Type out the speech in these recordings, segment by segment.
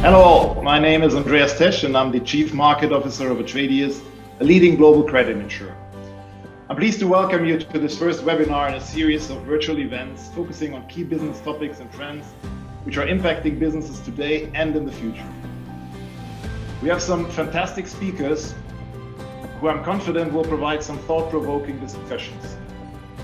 Hello all, my name is Andreas Tesch and I'm the Chief Market Officer of Atradius, a leading global credit insurer. I'm pleased to welcome you to this first webinar in a series of virtual events focusing on key business topics and trends which are impacting businesses today and in the future. We have some fantastic speakers who I'm confident will provide some thought-provoking discussions.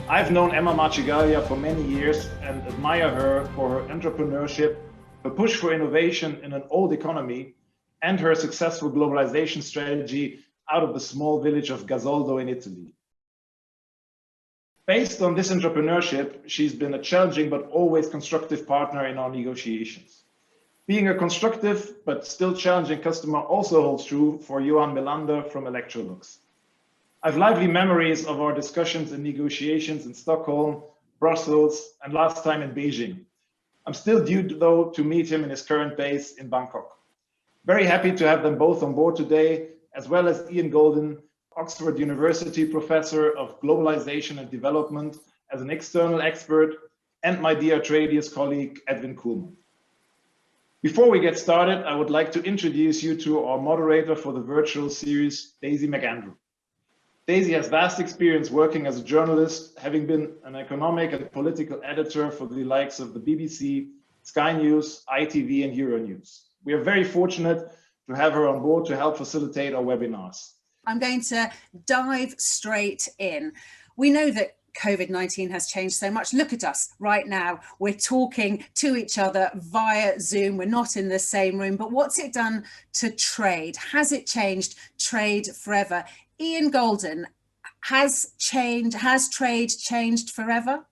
I've known Emma Marcegaglia for many years and admire her for her entrepreneurship, her push for innovation in an old economy, and her successful globalization strategy out of the small village of Gasoldo in Italy. Based on this entrepreneurship, she's been a challenging but always constructive partner in our negotiations. Being a constructive but still challenging customer also holds true for Johan Melander from Electrolux. I've lively memories of our discussions and negotiations in Stockholm, Brussels, and last time in Beijing. I'm still due, though, to meet him in his current base in Bangkok. Very happy to have them both on board today, as well as Ian Golden, Oxford University Professor of Globalization and Development as an external expert, and my dear Atradius colleague, Edwin Kuhlmann. Before we get started, I would like to introduce you to our moderator for the virtual series, Daisy McAndrew. Daisy has vast experience working as a journalist, having been an economic and political editor for the likes of the BBC, Sky News, ITV, and Euronews. We are very fortunate to have her on board to help facilitate our webinars. I'm going to dive straight in. We know that COVID-19 has changed so much. Look at us right now. We're talking to each other via Zoom. We're not in the same room, but what's it done to trade? Has it changed trade forever? Ian Golden, has trade changed forever?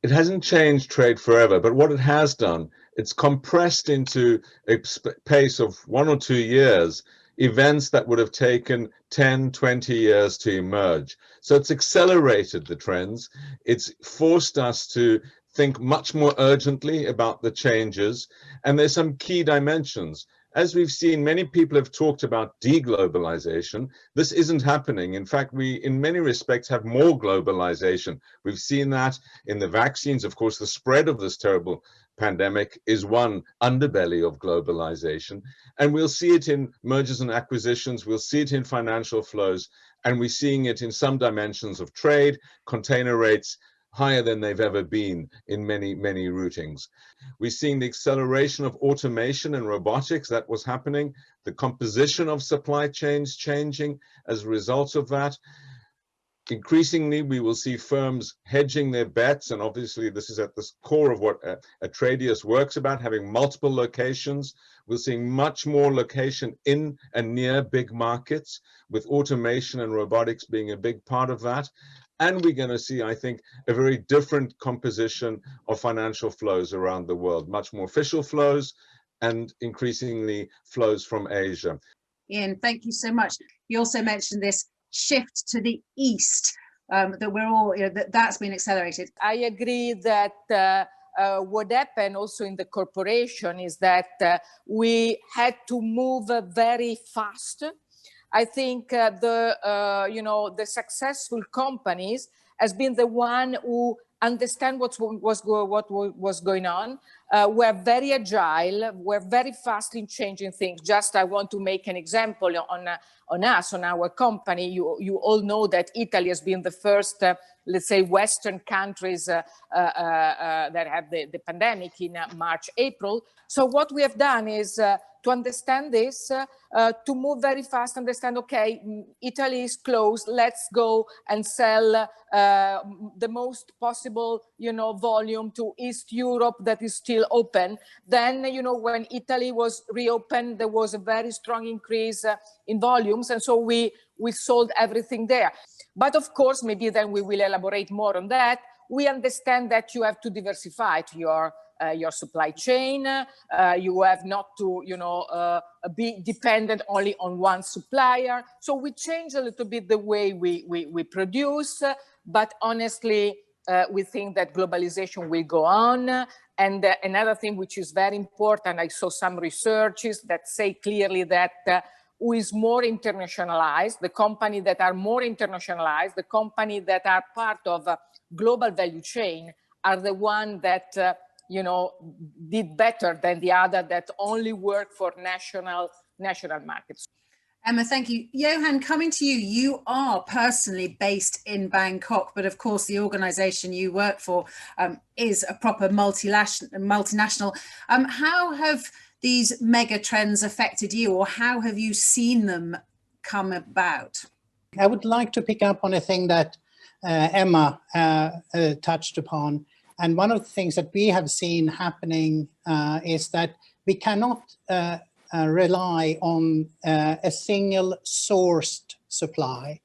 It hasn't changed trade forever, but what it has done, it's compressed into a pace of 1 or 2 years, events that would have taken 10, 20 years to emerge. So it's accelerated the trends. It's forced us to think much more urgently about the changes. And there's some key dimensions. As we've seen, many people have talked about deglobalization. This isn't happening. In fact, we, in many respects, have more globalization. We've seen that in the vaccines. Of course, the spread of this terrible pandemic is one underbelly of globalization. And we'll see it in mergers and acquisitions. We'll see it in financial flows. And we're seeing it in some dimensions of trade, container rates, higher than they've ever been in many, many routings. We're seeing the acceleration of automation and robotics that was happening, the composition of supply chains changing as a result of that. Increasingly, we will see firms hedging their bets, and obviously this is at the core of what Atradius works about, having multiple locations. We're seeing much more location in and near big markets, with automation and robotics being a big part of that. And we're going to see, I think, a very different composition of financial flows around the world, much more official flows and increasingly flows from Asia. Ian, thank you so much. You also mentioned this shift to the east, that we're all, that's been accelerated. I agree that what happened also in the corporation is that we had to move very fast. I think the successful companies has been the one who understand what was going on. We're very agile. We're very fast in changing things. Just I want to make an example on us, on our company. You all know that Italy has been the first, let's say, Western countries that have the pandemic in March, April. So what we have done is to understand this, to move very fast, understand, okay, Italy is closed, let's go and sell the most possible, volume to East Europe that is still open. Then, when Italy was reopened, there was a very strong increase in volumes. And so we sold everything there. But of course, maybe then we will elaborate more on that. We understand that you have to diversify your supply chain. You have not to, be dependent only on one supplier. So we change a little bit the way we produce, but honestly, we think that globalization will go on. And another thing which is very important, I saw some researches that say clearly that who is more internationalized, the company that are more internationalized, the company that are part of a global value chain are the one that you know, did better than the other that only work for national markets. Emma, thank you. Johan, coming to you, you are personally based in Bangkok, but of course the organisation you work for is a proper multinational. How have these mega trends affected you, or how have you seen them come about? I would like to pick up on a thing that Emma touched upon. And one of the things that we have seen happening is that we cannot rely on a single sourced supply.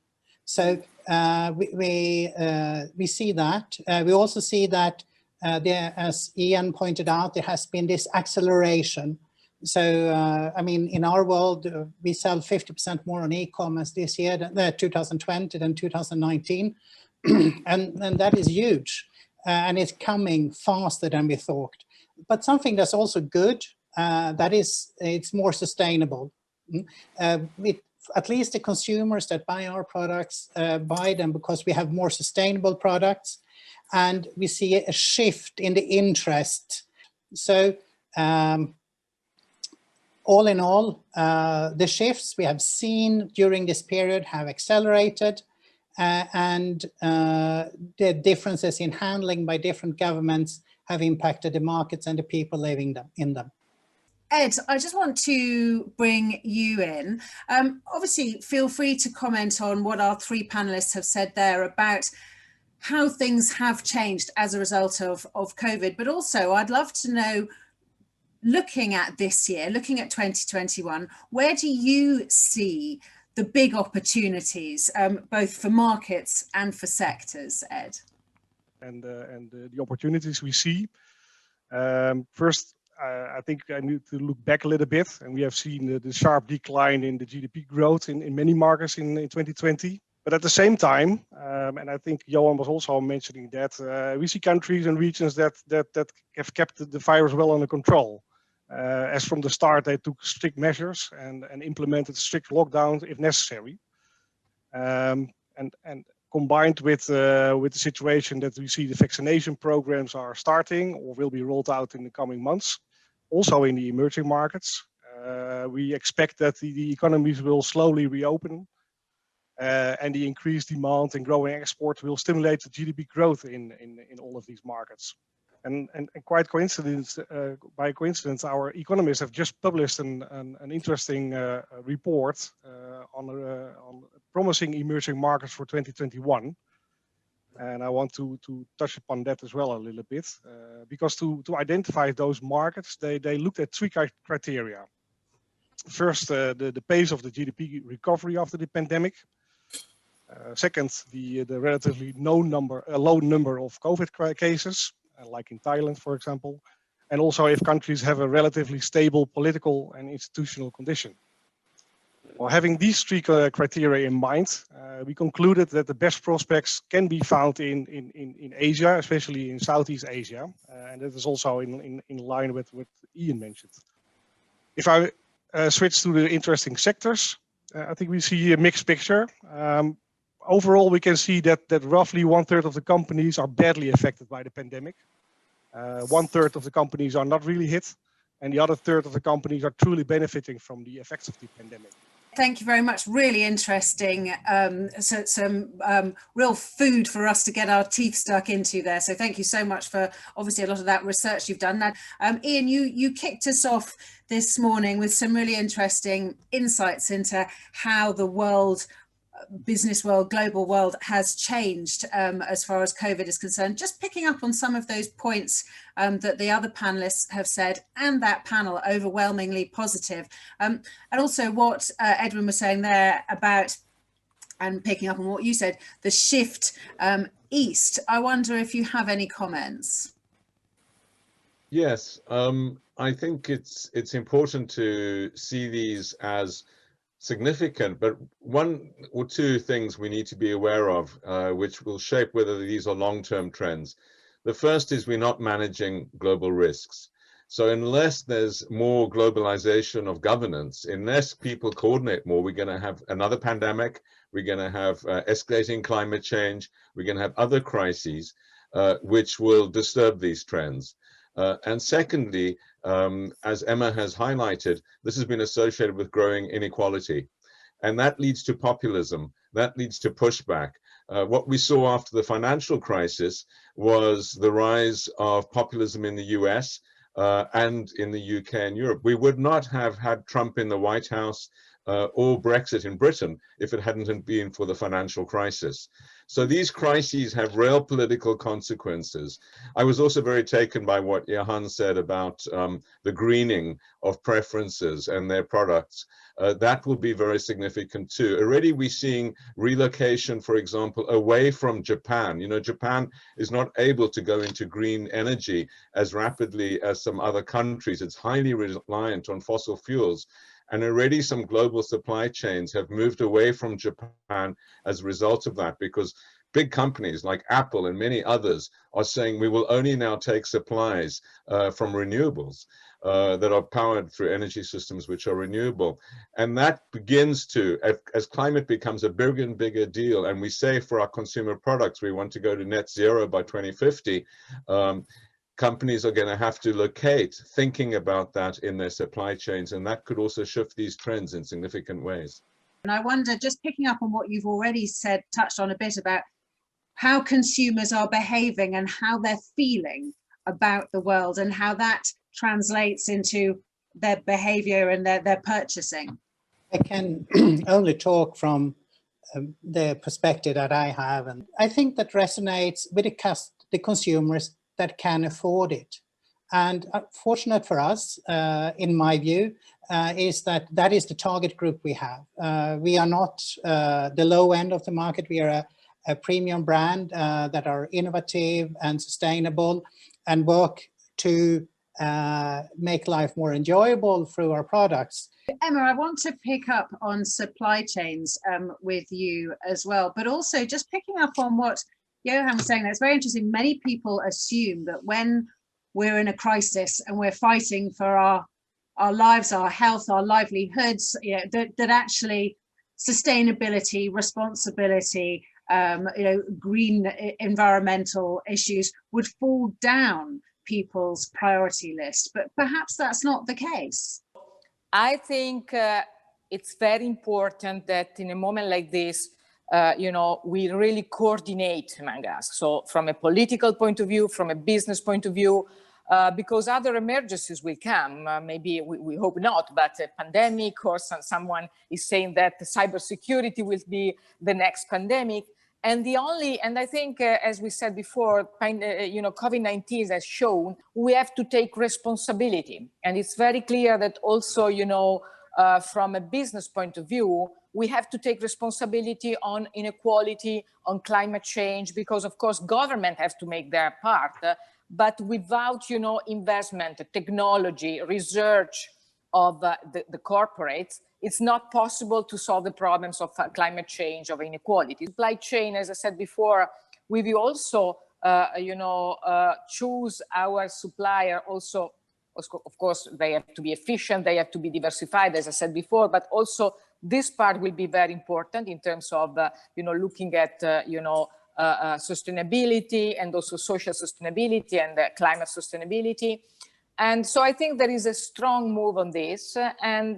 So we see that. We also see that as Ian pointed out, there has been this acceleration. So, I mean, in our world, we sell 50% more on e-commerce this year, 2020 than 2019. and that is huge. And it's coming faster than we thought. But something that's also good, it's more sustainable. At least the consumers that buy our products buy them because we have more sustainable products, and we see a shift in the interest. So all in all, the shifts we have seen during this period have accelerated, and the differences in handling by different governments have impacted the markets and the people living in them. Ed, I just want to bring you in. Obviously, feel free to comment on what our three panelists have said there about how things have changed as a result of COVID, but also I'd love to know, looking at this year, looking at 2021, where do you see the big opportunities, both for markets and for sectors, Ed? And the opportunities we see. First, I think I need to look back a little bit, and we have seen the sharp decline in the GDP growth in many markets in 2020. But at the same time, and I think Johan was also mentioning that, we see countries and regions that have kept the virus well under control. As from the start, they took strict measures and implemented strict lockdowns if necessary. And combined with the situation that we see the vaccination programs are starting or will be rolled out in the coming months, also in the emerging markets, we expect that the economies will slowly reopen, and the increased demand and growing export will stimulate the GDP growth in all of these markets. And quite by coincidence, our economists have just published an interesting report on promising emerging markets for 2021. And I want to touch upon that as well a little bit, because to identify those markets, they looked at three criteria. First, the pace of the GDP recovery after the pandemic. Second, the relatively low number of COVID cases, like in Thailand, for example, and also if countries have a relatively stable political and institutional condition. Well, having these three criteria in mind, we concluded that the best prospects can be found in Asia, especially in Southeast Asia, and that is also in line with what Ian mentioned. If I switch to the interesting sectors, I think we see a mixed picture. Overall, we can see that roughly 1/3 of the companies are badly affected by the pandemic. 1/3 of the companies are not really hit, and the other 1/3 of the companies are truly benefiting from the effects of the pandemic. Thank you very much. Really interesting. Some real food for us to get our teeth stuck into there. So thank you so much for obviously a lot of that research you've done. Now, Ian, you kicked us off this morning with some really interesting insights into how the world, business world, global world has changed as far as COVID is concerned. Just picking up on some of those points that the other panelists have said, and that panel overwhelmingly positive. And also what Edwin was saying there about, and picking up on what you said, the shift east. I wonder if you have any comments. Yes, I think it's important to see these as significant, but one or two things we need to be aware of, which will shape whether these are long-term trends. The first is we're not managing global risks. So unless there's more globalization of governance, unless people coordinate more, we're going to have another pandemic, we're going to have escalating climate change, we're going to have other crises, which will disturb these trends. And secondly, as Emma has highlighted, this has been associated with growing inequality. And that leads to populism, that leads to pushback. What we saw after the financial crisis was the rise of populism in the US and in the UK and Europe. We would not have had Trump in the White House or Brexit in Britain if it hadn't been for the financial crisis. So these crises have real political consequences. I was also very taken by what Johan said about the greening of preferences and their products. That will be very significant too. Already we're seeing relocation, for example, away from Japan. You know, Japan is not able to go into green energy as rapidly as some other countries. It's highly reliant on fossil fuels. And already some global supply chains have moved away from Japan as a result of that, because big companies like Apple and many others are saying we will only now take supplies from renewables that are powered through energy systems which are renewable. And that begins to, as climate becomes a bigger and bigger deal, and we say for our consumer products we want to go to net zero by 2050, companies are going to have to locate thinking about that in their supply chains, and that could also shift these trends in significant ways. And I wonder, just picking up on what you've already said, touched on a bit about how consumers are behaving and how they're feeling about the world and how that translates into their behavior and their purchasing. I can only talk from the perspective that I have, and I think that resonates with the consumers that can afford it. And fortunate for us, in my view, is that is the target group we have. We are not the low end of the market. We are a premium brand that are innovative and sustainable and work to make life more enjoyable through our products. Emma, I want to pick up on supply chains with you as well, but also just picking up on what Johan was saying. That's very interesting. Many people assume that when we're in a crisis and we're fighting for our lives, our health, our livelihoods, you know, that actually sustainability, responsibility, green environmental issues would fall down people's priority list, but perhaps that's not the case. I think it's very important that in a moment like this, we really coordinate among us. So from a political point of view, from a business point of view, because other emergencies will come. Maybe we hope not, but a pandemic, or someone is saying that cybersecurity will be the next pandemic. And I think, as we said before, COVID-19 has shown we have to take responsibility. And it's very clear that also, from a business point of view, we have to take responsibility on inequality, on climate change, because of course government have to make their part, but without, investment, technology, research of the corporates, it's not possible to solve the problems of climate change, of inequality. Supply chain, as I said before, we will also, choose our supplier also. Of course, they have to be efficient, they have to be diversified, as I said before, but also this part will be very important in terms of, looking at, sustainability and also social sustainability and climate sustainability. And so I think there is a strong move on this, and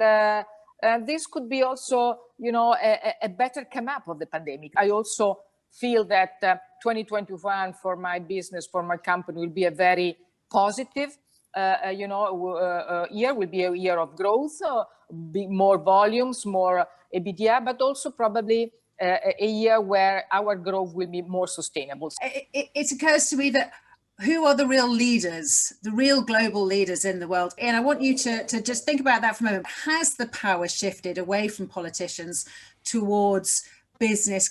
this could be also, a better come up of the pandemic. I also feel that 2021 for my business, for my company, will be a very positive year, will be a year of growth, more volumes, more EBITDA, but also probably a year where our growth will be more sustainable. It occurs to me that who are the real leaders, the real global leaders in the world? And I want you to just think about that for a moment. Has the power shifted away from politicians towards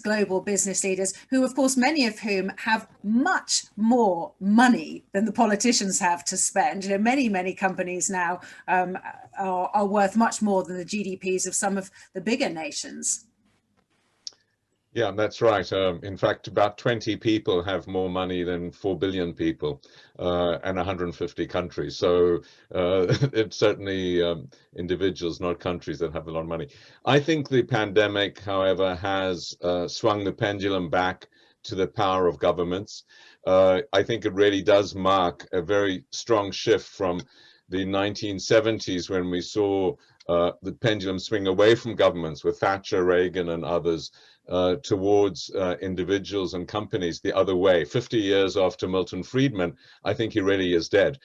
global business leaders, who, of course, many of whom have much more money than the politicians have to spend? Many companies now are worth much more than the GDPs of some of the bigger nations. Yeah, that's right. In fact, about 20 people have more money than 4 billion people and 150 countries. So it's certainly individuals, not countries, that have a lot of money. I think the pandemic, however, has swung the pendulum back to the power of governments. I think it really does mark a very strong shift from the 1970s, when we saw the pendulum swing away from governments with Thatcher, Reagan, and others towards individuals and companies the other way. 50 years after Milton Friedman, I think he really is died.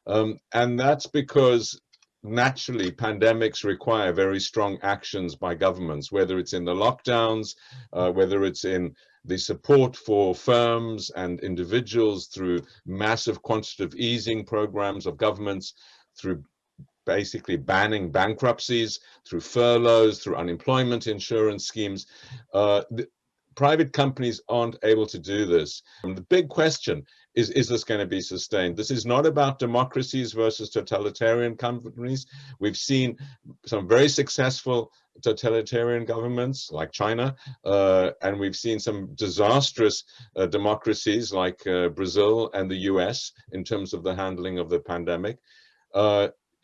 And that's because naturally pandemics require very strong actions by governments, whether it's in the lockdowns, whether it's in the support for firms and individuals through massive quantitative easing programs of governments, through basically banning bankruptcies, through furloughs, through unemployment insurance schemes. Private companies aren't able to do this. And the big question is this going to be sustained? This is not about democracies versus totalitarian companies. We've seen some very successful totalitarian governments like China, and we've seen some disastrous democracies like Brazil and the US in terms of the handling of the pandemic.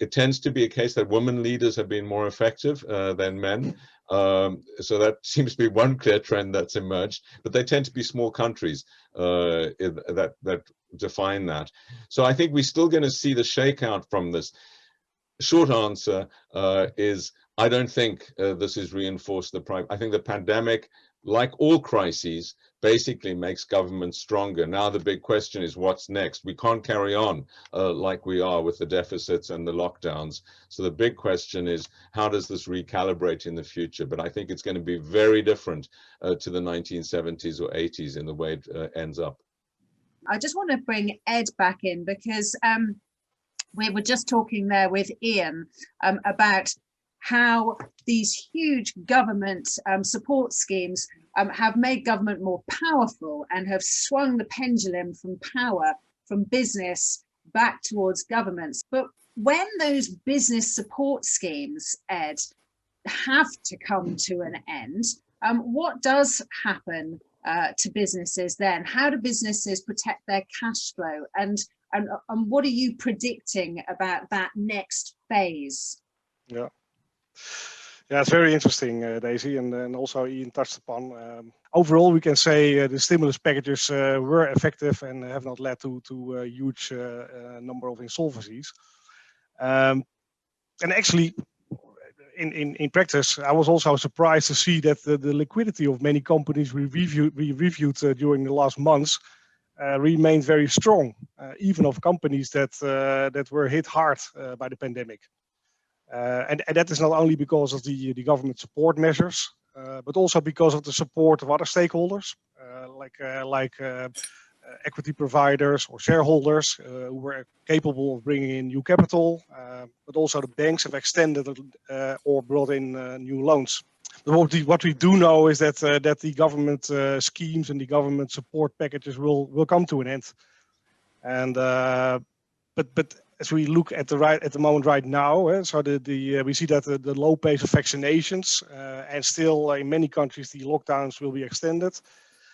It tends to be a case that women leaders have been more effective than men. So that seems to be one clear trend that's emerged, but they tend to be small countries that define that. So I think we're still going to see the shakeout from this. Short answer is I don't think this has reinforced the private. I think the pandemic, like all crises, basically makes government stronger. Now the big question is what's next? We can't carry on like we are with the deficits and the lockdowns. So the big question is, how does this recalibrate in the future? But I think it's going to be very different to the 1970s or 80s in the way it ends up. I just want to bring Ed back in, because we were just talking there with Ian about how these huge government support schemes have made government more powerful and have swung the pendulum from power, from business back towards governments. But when those business support schemes, Ed, have to come to an end, what does happen to businesses then? How do businesses protect their cash flow? And what are you predicting about that next phase? Yeah. Yeah, it's very interesting, Daisy, and also Ian touched upon. Overall, we can say the stimulus packages were effective and have not led to a huge number of insolvencies. And actually, in practice, I was also surprised to see that the liquidity of many companies we reviewed during the last months remained very strong, even of companies that were hit hard by the pandemic. And that is not only because of the government support measures, but also because of the support of other stakeholders, like equity providers or shareholders who were capable of bringing in new capital, but also the banks have extended or brought in new loans. But what we do know is that the government schemes and the government support packages will come to an end. And but as we look at the moment right now, so we see that the low pace of vaccinations and still in many countries the lockdowns will be extended.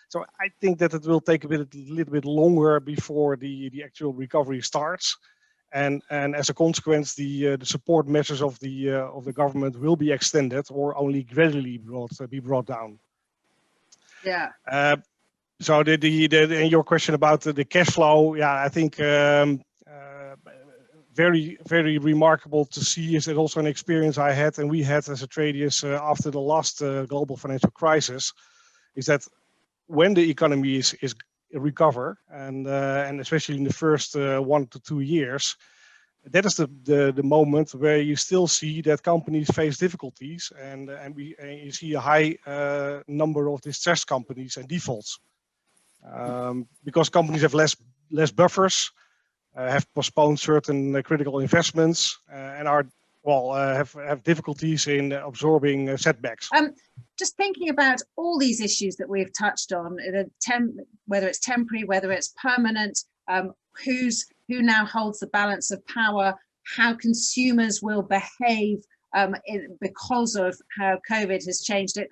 So I think that it will take a little bit longer before the actual recovery starts, and as a consequence, the support measures of the government will be extended or only gradually be brought down. Yeah. So and your question about the cash flow, yeah, I think very, very remarkable to see is that also an experience I had and we had as a Tradius after the last global financial crisis, is that when the economy is recover and especially in the first 1 to 2 years, that is the moment where you still see that companies face difficulties and you see a high number of distressed companies and defaults because companies have less buffers, have postponed certain critical investments and are have difficulties in absorbing setbacks. Just thinking about all these issues that we've touched on, whether it's temporary, whether it's permanent, who now holds the balance of power, how consumers will behave because of how COVID has changed it.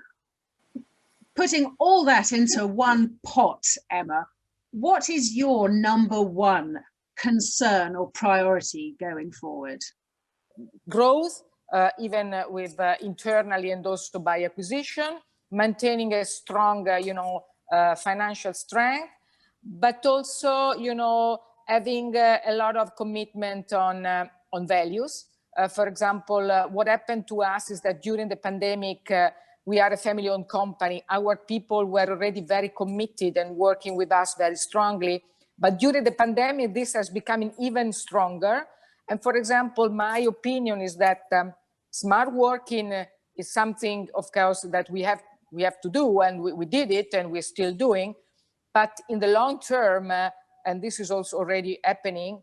Putting all that into one pot, Emma, what is your number one concern or priority going forward? Growth, even with internally and also by acquisition, maintaining a strong, financial strength, but also, having a lot of commitment on values. For example, what happened to us is that during the pandemic, we are a family-owned company. Our people were already very committed and working with us very strongly. But during the pandemic, this has become even stronger. And for example, my opinion is that smart working is something, of course, that we have to do, and we did it, and we're still doing. But in the long term, and this is also already happening,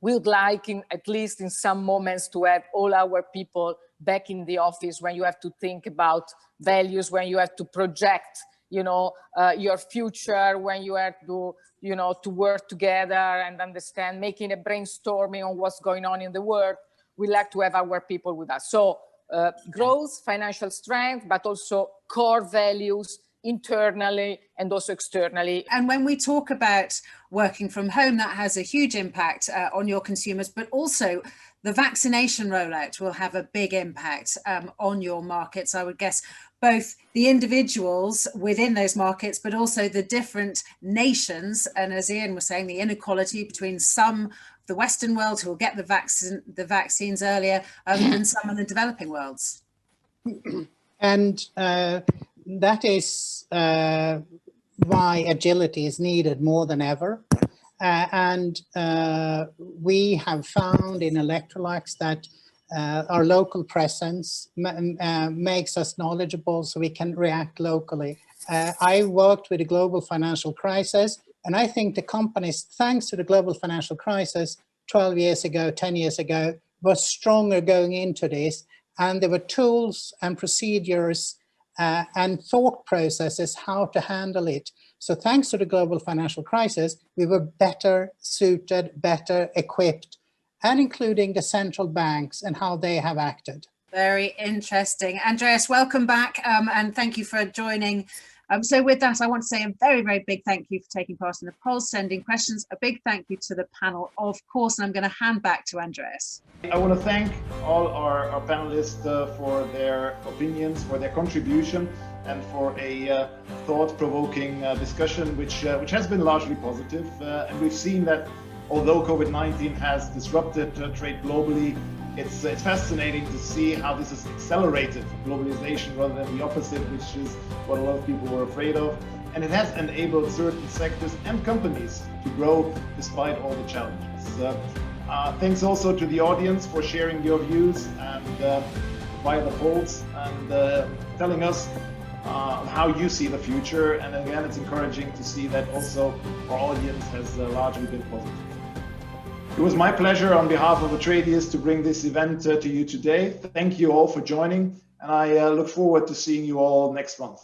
we would like, at least in some moments, to have all our people back in the office, when you have to think about values, when you have to project, your future, when you have to, to work together and understand, making a brainstorming on what's going on in the world. We like to have our people with us. So growth, financial strength, but also core values internally and also externally. And when we talk about working from home, that has a huge impact on your consumers, but also the vaccination rollout will have a big impact on your markets. I would guess both the individuals within those markets, but also the different nations. And as Ian was saying, the inequality between some of the Western world who will get the vaccines earlier than some of the developing worlds. And that is why agility is needed more than ever. And we have found in Electrolux that our local presence makes us knowledgeable, so we can react locally. I worked with the global financial crisis, and I think the companies, thanks to the global financial crisis 12 years ago, 10 years ago, were stronger going into this. And there were tools and procedures and thought processes how to handle it. So thanks to the global financial crisis, we were better suited, better equipped, and including the central banks and how they have acted. Very interesting. Andreas, welcome back, and thank you for joining. So with that, I want to say a very, very big thank you for taking part in the poll, sending questions. A big thank you to the panel, of course, and I'm going to hand back to Andreas. I want to thank all our panelists for their opinions, for their contribution, and for a thought-provoking discussion, which has been largely positive. And we've seen that although COVID-19 has disrupted trade globally, it's fascinating to see how this has accelerated globalization rather than the opposite, which is what a lot of people were afraid of. And it has enabled certain sectors and companies to grow despite all the challenges. Thanks also to the audience for sharing your views and via the polls and telling us how you see the future. And again, it's encouraging to see that also our audience has largely been positive. It was my pleasure on behalf of the Tradiers to bring this event to you today. Thank you all for joining, and I look forward to seeing you all next month.